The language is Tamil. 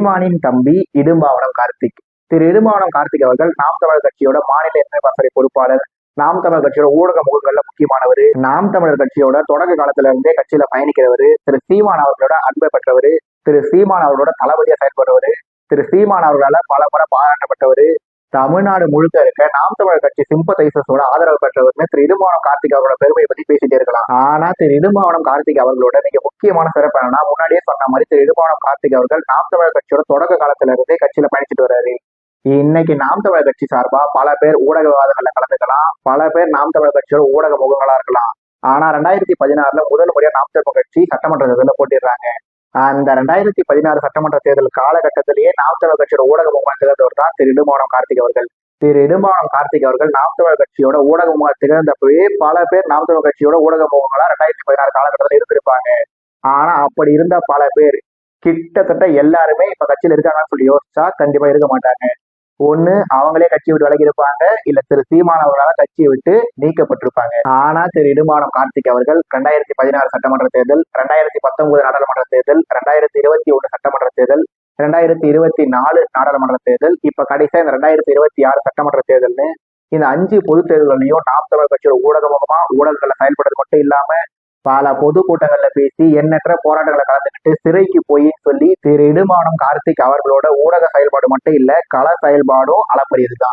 சீமானின் தம்பி இடும்பாவனம் கார்த்திக். திரு இடும்பாவனம் கார்த்திக் அவர்கள் நாம் தமிழர் கட்சியோட மாநில இணை பொறுப்பாளர், நாம் தமிழர் கட்சியோட ஊடக முகங்கள்ல முக்கியமானவர், நாம் தமிழர் கட்சியோட தொடக்க காலத்துல இருந்தே கட்சியில பயணிக்கிறவர், திரு சீமான் அவர்களோட அன்பை பெற்றவர், திரு சீமான் அவர்களோட தளபதியா செயல்படுறவர், திரு சீமான் அவர்களால பல முறை பாராட்டப்பட்டவர், தமிழ்நாடு முழுக்க இருக்க நாம் தமிழர் கட்சி சிம்பத்தைசர்ஸோட ஆதரவு பெற்றவர்னு திரு இடும்பாவனம் கார்த்திக் அவரோட பெருமையை பத்தி பேசிட்டே இருக்கலாம். ஆனா திரு இடும்பாவனம் கார்த்திக் அவர்களோட மிக முக்கியமான சிறப்பு என்னன்னா, முன்னாடியே சொன்ன மாதிரி திரு இடும்பாவனம் கார்த்திக் அவர்கள் நாம் தமிழர் கட்சியோட தொடக்க காலத்துல இருந்தே கட்சியில பயணிச்சுட்டு வர்றாரு. இன்னைக்கு நாம் தமிழர் கட்சி சார்பா பல பேர் ஊடக விவாதங்கள்ல கலந்துக்கலாம், பல பேர் நாம் தமிழர் கட்சியோட ஊடக முகங்களா இருக்கலாம். ஆனா 2016 முதல் முறையா நாம் தமிழர் கட்சி சட்டமன்ற தேர்தலில் போட்டிடுறாங்க. அந்த 2016 சட்டமன்ற தேர்தல் காலகட்டத்திலேயே நாம் தமிழர் கட்சியோட ஊடக முகமாக திகழ்ந்தவர் தான் திரு இடும்பாவனம் கார்த்திக் அவர்கள். திரு இடும்பாவனம் கார்த்திக் அவர்கள் நாம் தமிழர் கட்சியோட ஊடக முகமாக திகழ்ந்தப்பவே பல பேர் நாம் தமிழர் கட்சியோட ஊடக முகங்களா 2016 காலகட்டத்தில் இருந்திருப்பாங்க. ஆனா அப்படி இருந்த பல பேர் கிட்டத்தட்ட எல்லாருமே இப்ப கட்சியில இருக்காங்கன்னு சொல்லி யோசிச்சா கண்டிப்பா இருக்க மாட்டாங்க. ஒண்ணு அவங்களே கட்சியை விட்டு விலகி இருப்பாங்க, இல்ல திரு சீமான் அவர்களால கட்சியை விட்டு நீக்கப்பட்டிருப்பாங்க. ஆனா திரு இடும்பாவனம் கார்த்திக் அவர்கள் 2016 சட்டமன்ற தேர்தல், 2019 நாடாளுமன்ற தேர்தல், 2021 சட்டமன்ற தேர்தல், 2024 நாடாளுமன்ற தேர்தல், இப்ப கடைசியா இந்த 2026 சட்டமன்ற தேர்தல்னு இந்த 5 பொது தேர்தல்களையும் நாம் தமிழர் கட்சியோட ஊடகமுகமா ஊடகங்கள்ல செயல்படுறது மட்டும் இல்லாம பல பொதுக்கூட்டங்கள்ல பேசி எண்ணற்ற போராட்டங்களை கலந்துக்கிட்டு சிறைக்கு போய் சொல்லி திரு இடும்பாவனம் கார்த்திக் அவர்களோட ஊடக செயல்பாடு மட்டும் இல்ல, கள செயல்பாடும் அளப்பரியதுதான்.